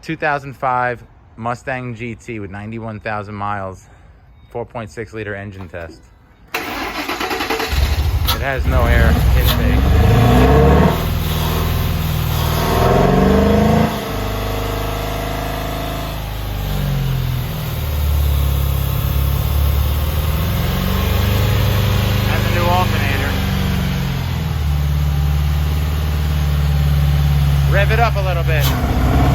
2005 Mustang GT with 91,000 miles, 4.6 liter engine test. It has no air intake. Has a new alternator. Rev it up a little bit.